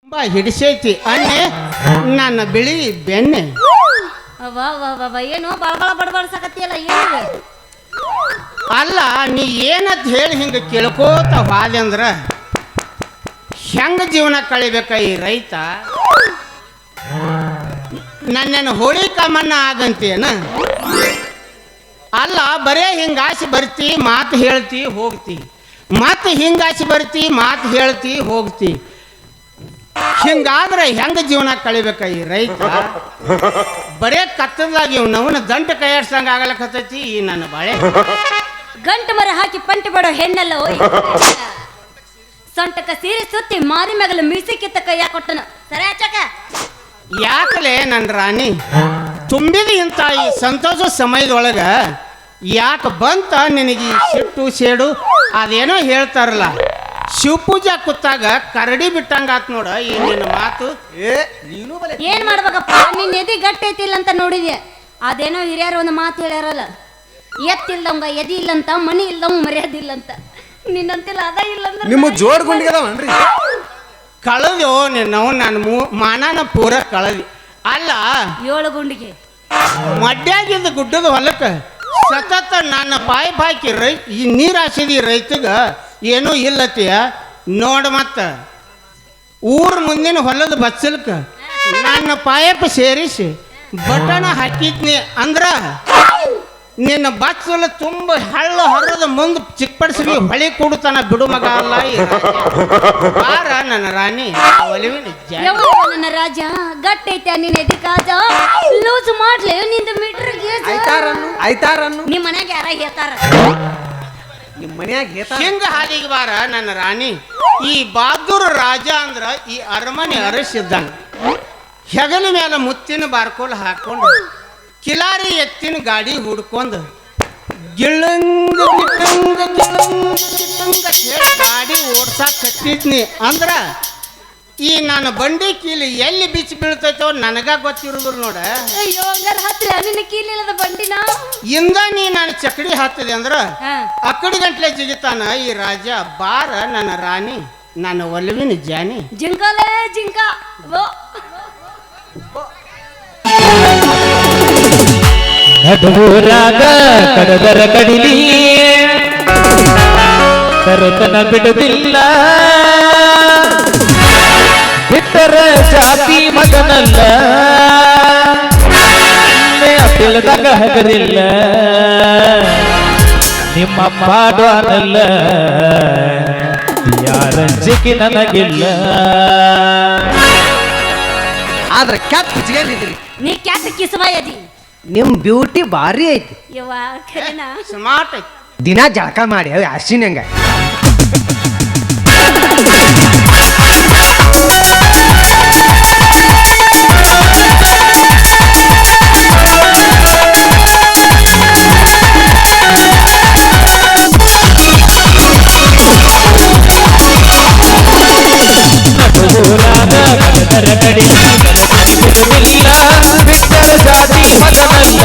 ತುಂಬಾ ಹಿಡಿಸೈತಿ ಅನ್ನೆ ನನ್ನ ಬಿಳಿ ಬೆಣ್ಣೆ. ಏನು ಬಡಬಡ ಬಡಬಡ್ಸಕತ್ತಿಯಲ್ಲ ಏನು? ಅಲ್ಲ ನೀ ಏನಂತ ಹೇಳಿ ಹಿಂಗೆ ಕೇಳ್ಕೋತ ಹಾದೆ ಅಂದ್ರ ಹೆಂಗ ಜೀವನ ಕಳಿಬೇಕ ಈ ರೈತ? ನನ್ನೇನು ಹೋಳಿ ಕಾಮಣ್ಣ ಆಗಂತೇನ? ಅಲ್ಲ ಬರೇ ಹಿಂಗಾಸಿ ಬರ್ತಿ ಮಾತು ಹೇಳ್ತಿ ಹೋಗ್ತಿ, ಮತ್ತೆ ಹಿಂಗಾಸಿ ಬರ್ತಿ ಮಾತು ಹೇಳ್ತಿ ಹೋಗ್ತಿ. ಹಿಂಗಾದ್ರೆ ಹೆಂಗ ಜೀವನ ಕಳಿಬೇಕ ಈ ರೈತ? ಬರೇ ಕತ್ತದಾಗಿ ಇವನವನ ದಂಟ ಕೈಯಾಡ್ಸಂಗ ಆಗಲಕತ್ತೈತಿ ಈ ನನ್ನ ಬಾಳೆ. ಗಂಟು ಮರ ಹಾಕಿ ಪಂಟಿ ಬಡೋ ಹೆಣ್ಣಲ್ಲ ಓಯ್. ಸೊಂಟಕ ಸೀರೆ ಸುತ್ತಿ ಮಾರಿ ಮ್ಯಾಗಲ ಮೀಸಿ ಕಿತ್ತ ಕೈಯ ಕೊಟ್ಟನ ಸರಿ ಹಚ್ಚಕ. ಯಾಕಲೆ ನನ್ನ ರಾಣಿ ತುಂಬಿದ ಇಂಥ ಈ ಸಂತೋಷ ಸಮಯದೊಳಗ ಯಾಕೆ ಬಂತ ನಿನಗೆ ಸಿಟ್ಟು ಸೇಡು? ಅದೇನೋ ಹೇಳ್ತಾರಲ್ಲ, ಶಿವಪೂಜಾ ಕೂತಾಗ ಕರಡಿ ಬಿಟ್ಟಂಗಾತ್ ನೋಡ ಈ ನಿನ್ನ ಮಾತು. ಏನ್ ಮಾಡ್ಬೇಕಪ್ಪ, ನಿನ್ ಎದಿ ಗಟ್ಟಿ ಐತಿಲ್ಲ ಅಂತ ನೋಡಿದ್ಯಾ? ಅದೇನೋ ಹಿರಿಯರು ಒಂದು ಮಾತು ಹೇಳ್ಯಾರಲ್ಲ, ಎತ್ತಿಲ್ದವಂಗ ಎದಿ ಇಲ್ಲಂತ, ಮನಿ ಇಲ್ದವಂಗ ಮರ್ಯಾದಿಲ್ಲಂತ. ನಿನ್ನಂತಿಲ್ಲ ಅದ ಇಲ್ಲಂದ್ರ ನಿಮ್ಮ ಜೋಡ್ ಗುಂಡಿಗದವನ್ರಿ ಕಳದ್ಯೋ ನಿನ್ನವು ನನ್ನ ಮಾನನ ಪೂರ ಕಳದಿ. ಅಲ್ಲ 7 ಗುಂಡಿಗೆ ಮಡ್ಯಾಗಿದ್ದ ಗುಡ್ಡದ ಹೊಲಕ್ಕೆ ಸತತ ನನ್ನ ಪಾಯ್ಪ್ ಹಾಕಿ ಈ ನೀರು ಹಾಸಿದಿ ರೈತಗ ಏನೂ ಇಲ್ಲತಿಯ ನೋಡ. ಮತ್ತ ಊರ್ ಮುಂದಿನ ಹೊಲದ ಬಚ್ಚಲ್ಕ ನನ್ನ ಪಾಯಪ್ ಸೇರಿಸಿ ಬಟಣ ಹಾಕಿದ್ನಿ ಅಂದ್ರ ನಿನ್ನ ಬಚ್ಚಲ ತುಂಬ ಹಳ್ಳ ಹರದ ಮುಂದೆ ಚಿಕ್ಕಪಡಿಸಿ ಹೊಳಿ ಕೊಡುತ್ತಾನ ಬಿಡು ಮಗ ಅಲ್ಲ ಈ ಬಾರ ನನ್ನ ರಾಣಿ ಒಲಿವಿನ ನನ್ನ ರಾಜ ಗಟ್ಟಿ ಐತೆ ನಿನ್ನ ಎದಿ ಕಾಜ ಲೂಸ್ ಮಾಡ್ಲಿ ನಿಂದ ಮೀಟರ್ ಆಯ್ತಾರನ್ನು ನಿಮ್ಮ ಮನ್ಯಾಗ ಯಾರ ಹೇಳ್ತಾರ? ನಿಮ್ಮ ಮನ್ಯಾಗ ಹಿಂಗ ಹಾದಿಗೆ ಬಾರ ನನ್ನ ರಾಣಿ. ಈ ಬಹಾದೂರ್ ರಾಜ ಅಂದ್ರ ಈ ಅರಮನೆ ಅರಸಿದ್ದಂಗ ಹೆಗಲ ಮೇಲೆ ಮುತ್ತಿನ ಬಾರ್ಕೋಲ್ ಹಾಕೊಂಡು ಕಿಲಾರಿ ಎತ್ತಿನ ಗಾಡಿ ಹುಡ್ಕೊಂಡು ಗಿಳಂಗ ಗಿಟ್ಟಂಗ ಗಾಡಿ ಓಡ್ಸಾಕ್ ಕತ್ತಿದ್ನಿ ಅಂದ್ರ ಈ ನನ್ನ ಬಂಡಿ ಕೀಲಿ ಎಲ್ಲಿ ಬಿಚ್ಚಿ ಬೀಳ್ತೈತೋ ನನಗ ಗೊತ್ತಿರುದಿಲ್ಲ ನೋಡ. ಅಯ್ಯೋ ಹಂಗಾರ ಹತ್ರ ನಿನ್ನ ಕೀಲಿಲ್ಲದ ಬಂಡಿನ ಇಂದ ನೀ ನಾನು ಚಕಡಿ ಹತ್ತದೆ ಅಂದ್ರ ಅಕ್ಕಡಿ ಗಂಟ್ಲೆ ಜಿಗಿತಾನ ಈ ರಾಜ. ಬಾರ ನನ್ನ ರಾಣಿ ನನ್ನ ಒಲವಿನ ಜಾನಿ. ಜಿಂಕಲೇ ಜಿಂಕ ನಡುವೂರಾಗ ಕಡದರ ಕಡಿಲಿ ಕರತನ ಬಿಡುದಿಲ್ಲ, ಬಿಟ್ಟರ ಜಾತಿ ಮಗನಲ್ಲ, ತಿಳಿದಾಗ ಹಗರಿಲ್ಲ, ನಿಮ್ಮ ಪಾಡನಲ್ಲ, ಯಾರಂಜಿಕೆ ನನಗಿಲ್ಲ. ಆದ್ರೆ ಕ್ಯಾಟ್ ಕುಚ್ಚಿಗೆ ನೀ ಕ್ಯಾಟ್ ಕಿಸವಾಯದಿ. ನಿಮ್ ಬ್ಯೂಟಿ ಭಾರಿ ಐತಿ. ಯವ್ವ ಖರೇನಾ? ಸ್ಮಾರ್ಟ್ ಐತಿ. ದಿನ ಜಳಕ ಮಾಡಿ ಅವು ಅರ್ಶಿನಂಗ ಬಿಟ್ಟರ ಜಾತಿ ಮಗನಲ್ಲ,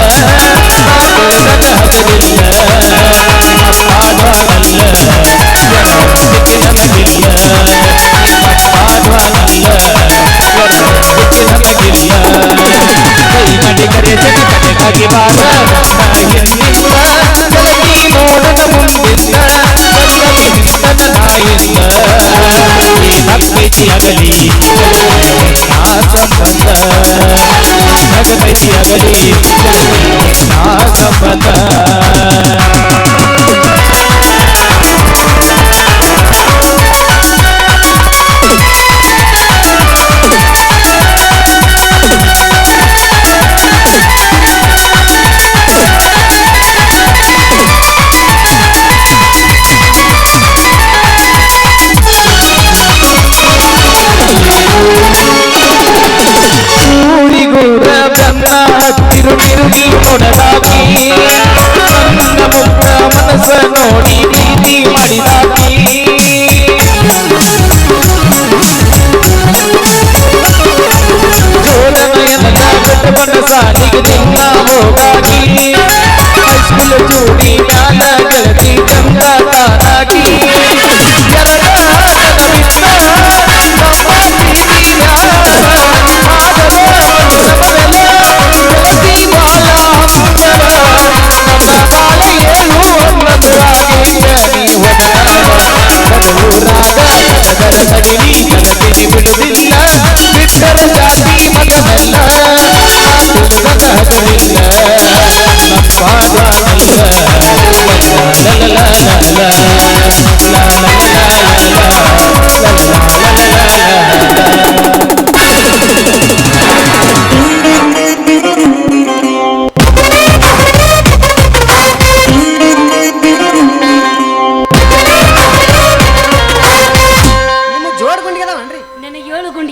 ತಿರುಗಿ ಕೊಡದಾಗಿ ನನ್ನ ಮುಖ ಮನಸ್ಸ ನೋಡಿ ಪ್ರೀತಿ ಮಾಡಿದಾಗಿ ಜೋರನಯನ ಬೆಟ್ಟ ಸಾಲಿಗೆ ನಿನ್ನ ಹೋಗಾಗಿ ಹೈಸ್ಕೂಲ್ ಜೋಡಿ ಮ್ಯಾಲ ಗೆಳತಿ ಚಂದ ತಾನಾಗಿ ಎರಡ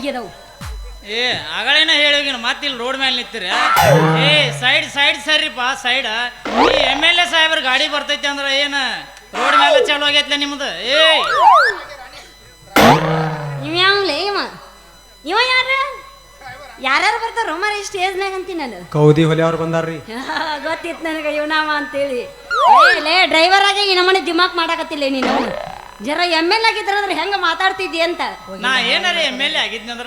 ಹುಡುಗಿದವು. ಏ ಆಗಳೇನ ಹೇಳಿಗಿನ ಮತ್ತೆ ಇಲ್ಲಿ ರೋಡ್ ಮೇಲೆ ನಿಂತೀರ. ಏ ಸೈಡ್ ಸರಿಪ್ಪ ಸೈಡ್. ಈ MLA ಸಾಹೇಬ್ರ ಗಾಡಿ ಬರ್ತೈತಿ ಅಂದ್ರ ಏನ ರೋಡ್ ಮೇಲೆ ಚಾಲು ಆಗೈತ್ಲ ನಿಮ್ದು. ಇವ ಯಾವ್ಲೆ ಇವ ಯಾರು ಬರ್ತಾರ ಮರ ಸ್ಟೇಜ್ನಾಗ ಅಂತೀನಿ ನಾನು. ಕೌದಿ ಹೊಲೆ ಅವ್ರು ಬಂದಾರ್ರಿ. ಗೊತ್ತಿತ್ತು ನನಗೆ ಇವನಾವ ಅಂತೇಳಿ. ಲೇ ಡ್ರೈವರ್ ಆಗಿ ಈ ನಮ್ಮನೆ ದಿಮಾಕ್ ಮಾಡಾಕತ್ತಿಲ್ಲ ನೀನು. ಜರ MLA ಆಗಿದ್ರಂದ್ರೆ ಹೆಂಗ ಮಾತಾಡ್ತಿದ್ದಿ ಅಂತ. ನಾ ಏನಾರ MLA ಆಗಿದ್ನಿ ಅಂದ್ರ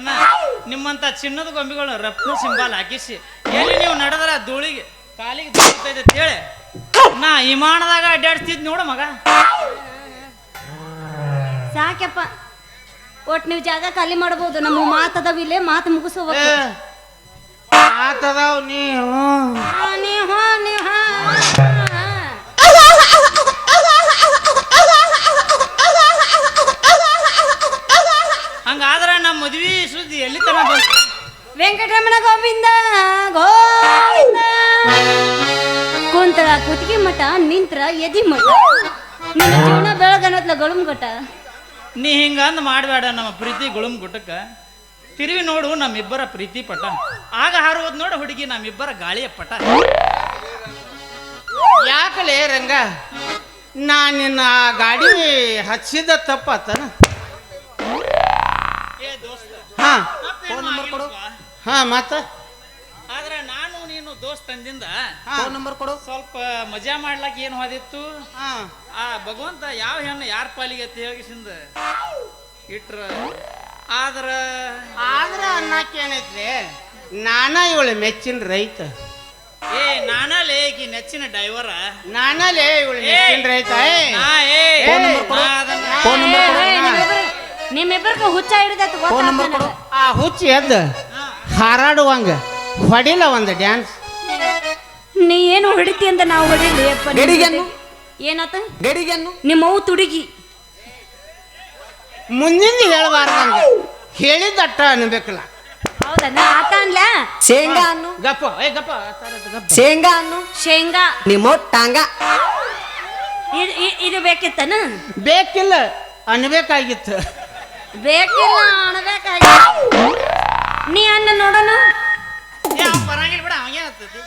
ನಿಮ್ಮಂತ ಚಿನ್ನದ ಗೊಂಬೆಗಳು ರತ್ನ ಸಿಂಬಲ್ ಹಾಕಿಸಿ ಎಲ್ಲಿ ನೀವು ನಡೆದ್ರ ಧೂಳಿಗೆ ಕಾಲಿಗೆ ಧೂಳ್ತೈತೆ ಹೇಳಿ ನಾ ವಿಮಾನದಾಗ ಅಡ್ಡಾಡ್ತಿದ್ ನೋಡು ಮಗ. ಸಾಕ್ಯಪ್ಪ ಒಟ್ಟು ನೀವು ಜಾಗ ಖಾಲಿ ಮಾಡ್ಬೋದು. ನಮ್ಮ ಮಾತದವ ಇಲ್ಲೇ ಮಾತು ಮುಗಿಸೋಬೇಕು. ಮಾತದಾವ್ ಹಂಗಾದ್ರ ನಮ್ಮ ಮದ್ವಿ ಸುದ್ದಿ ಎಲ್ಲಿ ತನ ಬಂತು? ವೆಂಕಟರಮಣ ಗೋವಿಂದ ಗೋವಿಂದ. ಕುಂತರ ಕುತ್ತಿಗೆ ಮಠ ನಿಂತ್ರ ಎದಿ ಮಠ. ನಿನ್ನ ಜೀವನ ಬೆಳಗನತ್ಲ ಗಳುಮ್ಗಟ. ನೀ ಹಿಂಗಂದ್ ಮಾಡಬೇಡ ನಮ್ಮ ಪ್ರೀತಿ ಗುಳುಮ್ ಗುಟ್ಟಕ್ಕ. ತಿರುವಿ ನೋಡು ನಮ್ಮಿಬ್ಬರ ಪ್ರೀತಿ ಪಟ. ಆಗ ಹಾರುವುದು ನೋಡು ಹುಡುಗಿ ನಮ್ಮಿಬ್ಬರ ಗಾಳಿಯ ಪಟ. ಯಾಕಲೇ ರಂಗ ನಾ ನಿನ್ನ ಗಾಡಿ ಹಚ್ಚಿದ ತಪ್ಪತ್ತನ? ಹಾ ಹಾ ಮತ್ತ ಆದ್ರೆ ನಾನು ನೀನು ದೋಸ್ತ್ ಅಂದಿಂದ ಫೋನ್ ನಂಬರ್ ಕೊಡು. ಸ್ವಲ್ಪ ಮಜಾ ಮಾಡ್ಲಾಕ ಏನು ಹೋದಿತ್ತು. ಆ ಭಗವಂತ ಯಾವ ಹೆಣ್ಣು ಯಾರ ಪಾಲಿಗೆ ತೇಗಿಸಿಂದ ಇಟ್ರ ಆದ್ರ ಅನ್ನಕ್ಕೇನೈತ್ಲಿ ನಾನ ಇವಳು ಮೆಚ್ಚಿನ ರೈತ. ನಾನಲೇ ಈಕಿ ನೆಚ್ಚಿನ ಡೈವರ. ನಾನಲೇ ಇವಳು ಮೆಚ್ಚಿನ ರೈತ. ನಿಮ್ಮಿಬ್ಬರಿಗೆ ಹುಚ್ಚ ಹಿಡಿದೈತೆ. ಆ ಹುಚ್ಚಿ ಎದ್ದು ಹಾರಾಡುವಂಗ ಹೊಡಿಲ ಒಂದು ಡ್ಯಾನ್ಸ್. ನೀ ಏನು ಹೊಡಿತಿ ಅಂತ ನಾವು ಹೊಡಿಲಿ. ಏನಾತ ನಿಮ್ಮವು ತುಡುಗಿ ಮುಂದಿಂದ ಹೇಳ್ಬಾರ್ದಂಗ ಹೇಳಿದಟ್ಟ ಅನ್ಬೇಕಲ್ಲ. ಹೌದಣ್ಣ ಆತ ಅನ್ಲ. ಶೇಂಗಾ ಅನ್ನು ಗಪ್ಪ ಗಪ್ಪ ಶೇಂಗಾ ಅನ್ನು ಶೇಂಗಾ ನಿಮ್ಮ ಟಾಂಗ. ಇದು ಬೇಕಿತ್ತನ? ಬೇಕಿಲ್ಲ ಅನ್ಬೇಕಾಗಿತ್ತು. ಬೇಕಿಲ್ಲ ಅನ್ಬೇಕಾಗಿತ್ತು. ನೀ ಅನ್ನ ನೋಡೋಣ. ಬರಂಗಿಲ್ಲ ಬಿಡ ಅವಂಗೆ ಆಗ್ತೈತಿ.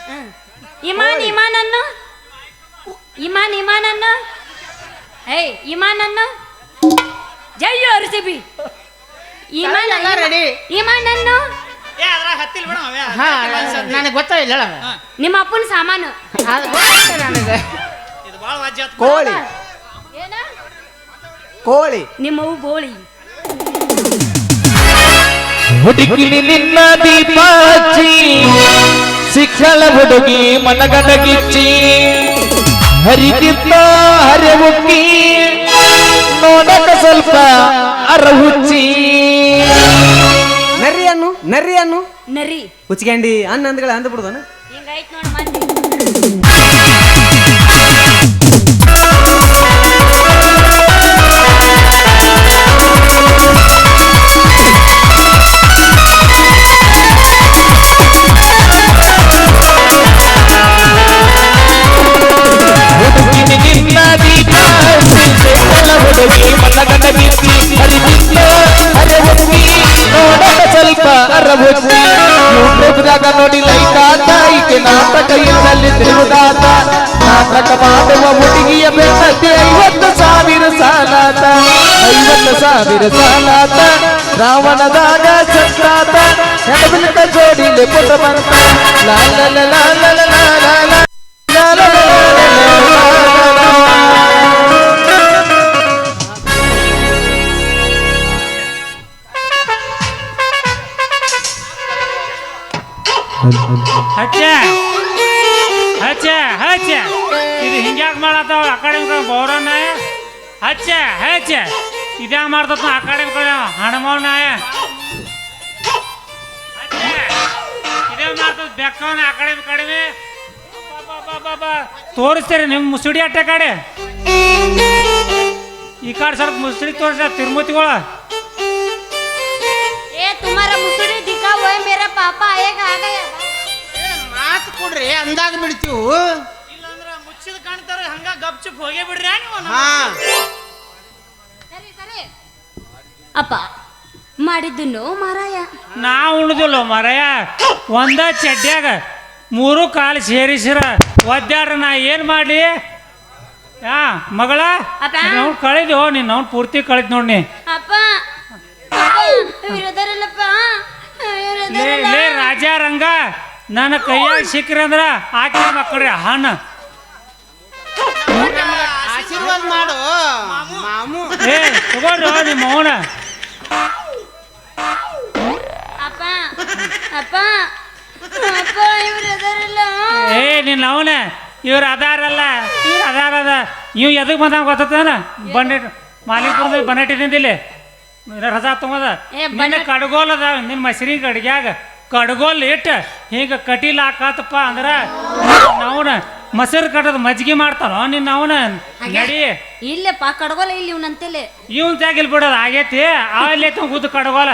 ಇಮಾನನ್ನು ಇಮಾನನ್ನು ಜೈ RCB. ರೆಡಿ ಇಮಾನನ್ನು ಹತ್ತಿಲ್ ಬಿಡ ನನಗೆ ಗೊತ್ತಾಯಿಲ್ಲ. ನಿಮ್ಮ ಅಪ್ಪನ ಸಾಮಾನು ನನಗೆ ಇದು ಬಾಳ ವಾಜ್ಯ ಆತು. ಕೋಳಿ ಏನ ಕೋಳಿ ನಿಮ್ಮವು ಗೋಳಿ. ಹುಡುಗಿ ನಿನ್ನ ದೀಪ ಹಚ್ಚಿ ಸಿಕ್ಕಳ ಹುಡುಗಿ ಮನಗಡಗಿಚ್ಚಿ ಹರಿದಿದ್ದ ಹರಿವುಕ್ಕಿ ನೋಡಕ ಸ್ವಲ್ಪ ಅರಹುಚ್ಚಿ. ನರಿಯನ್ನು ನರಿ ಹುಚ್ಕೊಂಡಿ ಅನ್ನ ಅಂದ್ಗಳ ಅಂದ ಬಿಡುದನ. ಹಿಂಗಾಯ್ತು ನೋಡು ಮಂದಿ. ನಿನ್ನ ದೀಪ ಹಚ್ಚಿ ಸಿಕ್ಕಳ ಹುಡುಗಿ ಮನಗಡಗಿಚ್ಚಿ ಹರಿದಿದ್ದ ಹರಿವುಕ್ಕಿ ನೋಡಕ ಸ್ವಲ್ಪ ಅರಹುಚ್ಚಿ. ಯೂಟ್ಯೂಬ್ದಾಗ ನೋಡಿ ಲೈಕ್ ಆತ ಈಕೆ ನಾಟಕ ಇದ್ದಲ್ಲಿ ತಿರುವುದಾತ. ನಾಟಕ ಮಾಡುವ ಹುಡುಗಿಯ ಬೆನ್ನತ್ತಿ 50,000 ಸಾಲಾತ. 50,000 ಸಾಲಾತ. ರಾವಣದಾಗ ಸತ್ತಾತ ಹೆಣಬಿಲ್ಕ ಜೋಡಿಲೆ ಪುಟ ಬರ್ತ. ಲಾಲ ಹಚ್ಚ ಹಚ್ಚ ಹಚ್ಚ ಇದು ಹಿಂಗ್ಯಾಕೆ ಮಾಡತ್ತಾವ ಅಕಾಡೆಮಿಕ ಬೌರನ್ನ. ಹಚ್ಚ ಹಚ್ಚ ಇದ್ಯಾಗ ಮಾಡ್ತತ್ ಅಕಾಡೆಮಿಕ ಹಣಮವನ. ಇದೇ ಮಾಡ್ತದ ಬೆಕ್ಕವನ ಅಕಾಡೆಮಿ ಕಡಿಮೆ ತೋರಿಸ್ತೀರಿ ನಿಮ್ಮ ಮುಸುಡಿ ಅಟ್ಟೆ ಕಡೆ. ಈ ಕಡೆ ಸ್ವಲ್ಪ ಮುಸುಡಿ ತೋರಿಸ ತಿರುಮತಿಗಳ. तुम्हारा मुसड़ी दिखा हुआ है मेरा पापा आएगा आ गया. ಮಾತು ಕೊಡ್ರಿ ಅಂದಾಗ ಬಿಡ್ತೀವು. ಇಲ್ಲಾಂದ್ರ ಮುಚ್ಚಿದ ಕಾಣ್ತಾರ ಹಂಗ ಗಪ್ಚುಪ್ ಹೋಗೇ ಬಿಡ್ರಿ ನೀವು. ಸರಿ ಅಪ್ಪ ಮಾಡಿದ್ದು ನೋ ಮಾರಾಯ. ನಾ ಉಣ್ದಿಲ್ಲ ಮರಯ ಒಂದ ಚಡ್ಡ್ಯಾಗ 3 ಕಾಲು ಸೇರಿಸಿರ ಒದ್ದಾಡ್ರ ನಾ ಏನು ಮಾಡಲಿ ಯಾ ಮಗಳ ಅಪ್ಪ. ನಾವು ಕಳಿದ್ಯೋ ನೀನು ಅವ್ನು ಪೂರ್ತಿ ಕಳಿದ್ ನೋಡಿ ಅಪ್ಪ ಇವ್ರದಾರಲ್ಲಪ್ಪ ಲೇ ರಾಜ ರಂಗ ನನ್ನ ಕೈಯಾಗ ಸಿಕ್ಕ್ರಿ ಅಂದ್ರ ಆಕೆ ಮಕ್ಕಳ್ರಿ ಹಣ್ಣು ಆಶೀರ್ವಾದ ಮಾಡು ಮಾಮು ಏ ತಗೋಡ್ರು ನಿಮ್ಮ ಅವನ ಅಪ್ಪ ಅಪ್ಪ ಅಪ್ಪ ಇವ್ರದಾರಲ್ಲ ಏ ನಿನ್ನ ಅವನ ಇವ್ರು ಅದಾರಲ್ಲ ಇವ್ರು ಅದಾರದ ಇವ್ ಎದಕ್ ಬಂದ ಗೊತ್ತಾನ ಬಂಡೆಟ್ ಮಾಲಿಕಪುರದಾಗ ಬನ್ನಟ್ಟಿದ್ದಿಲ್ಲ ರಜಾ ತಗೋದ ನಿನ್ನ ಕಡ್ಗೋಲ್ ಅದ ನಿನ್ನ ಮಸರಿ ಅಡ್ಗ್ಯಾಗ ಕಡ್ಗೋಲ್ ಇಟ್ಟು ಹಿಂಗ ಕಟೀಲ್ ಹಾಕಾತಪ್ಪ ಅಂದ್ರ ಅವನ ಮೊಸರು ಕಟ್ಟದ ಮಜ್ಜಿಗೆ ಮಾಡ್ತಾನೋ ನಿನ್ನ ಅವನ ನಡಿ ಇಲ್ಲಪ್ಪ ಕಡ್ಗೋಲ ಇಲ್ಲಿ ಇವ್ನಂತೇಳಿ ಇವನ್ ಜಾಗಿಲ್ ಬಿಡೋದು ಆಗೈತಿ ಅಲ್ಲಿ ಗುದ್ದು ಕಡ್ಗೋಲ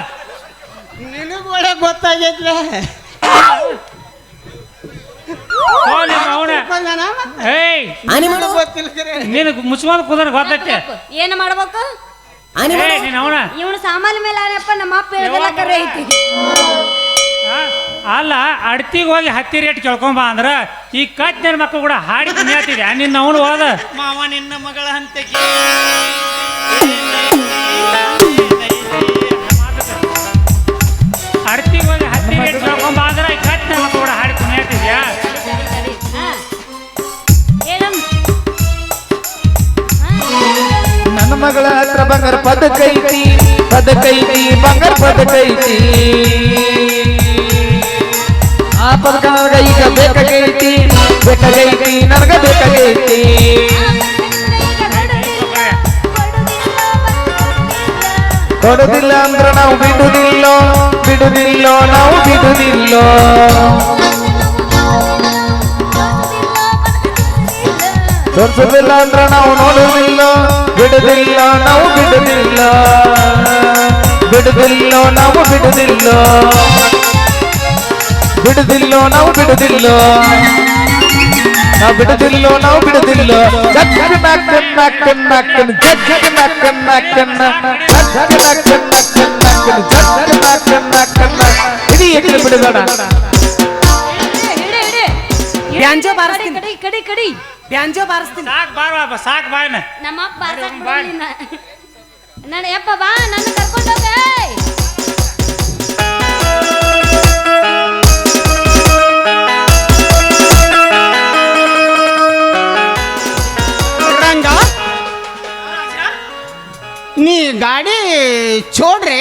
ನಿನಗ್ ಒಳ್ಳೆ ಗೊತ್ತಾಗೈತ್ಲೆ ನಿಮ್ಮ ಅವನ ಏಯ್ ಗೊತ್ತಿಲ್ಲ ಕರೆ. ನೀನು ಮುಚ್ಕೊಂಡ್ ಕುದ್ರ ಗೊತ್ತೈತೆ ಏನು ಮಾಡ್ಬೇಕು ಏ ನೀನ್ ಅವನ ಇವನು ಸಾಮಾನ್ಯ ಮೇಲೆ ಆನಪ್ಪ ನಮ್ಮ ಅಪ್ಪ ಹೇಳಿದೆಲ್ಲ ಕರೆ ಐತಿ ಅಲ್ಲ ಅಡ್ತಿಗೆ ಹೋಗಿ ಹತ್ತಿ ರೇಟ್ ಕೇಳ್ಕೊಂಬ ಅಂದ್ರ ಈ ಕಚ್ ನನ್ನ ಮಕ್ಕಳು ಕೂಡ ಹಾಡಿ ಕುಣಿಯಾತಿದ್ಯಾ ನಿನ್ನ ಅವನು ಹೋದ ಮಾವ ನಿನ್ನ ಮಗಳ ಹಂತಕ್ಕೆ ಅಡ್ತಿಗೆ ಹೋಗಿ ಹತ್ತಿ ರೇಟ್ ಕೇಳ್ಕೊಂಬ ಅಂದ್ರ ಈ ಕಚ್ ನನ್ನ ಮಕ್ಕಳು ಕೂಡ ಹಾಡಿ ಕುಣಿಯಾತಿದ್ಯಾ ನನ್ನ ಮಗಳ ಹತ್ರ ಬಂಗಾರ ಪದಕೈತಿ ಬಂಗಾರ ಪದಕೈತಿ ಆ ಪದಕ ನನಗ ಈಗ ಬೇಕಾಗೈತಿ ನನಗ ಬೇಕಾಗೈತಿ ಕೊಡುದಿಲ್ಲ ಅಂದ್ರ ನಾವು ಬಿಡುದಿಲ್ಲೋ ನಾವು ಬಿಡುದಿಲ್ಲೋ ತೋರ್ಸುದಿಲ್ಲ ಅಂದ್ರ ನಾವು ನೋಡುದಿಲ್ಲ ನಾವು ಬಿಡುದಿಲ್ಲ ನಾವು ಬಿಡುದಿಲ್ಲ ನಾವು ಬಿಡುದಿಲ್ಲ ಬಿಡುಗಡ ಬ್ಯಾಂಜೋ ಬಾರಿಸ್ತೀನಿ ಕಡಿ ಕಡಿ ಕಡಿ ಬ್ಯಾಂಜೋ ಬಾರಿಸ್ತೀನಿ ಸಾಕ್ ಬಾಯ್ನ ನಮ್ಮ ಅಪ್ಪ ಬಾರ್ಸಕ್ ಬಿಡಲಿಲ್ಲ ನಾನು ಯಪ್ಪ ಬಾ ನನ್ನ ಕರ್ಕೊಂಡೋಗ ರಂಗ ನೀ ಗಾಡಿ छोड़ रे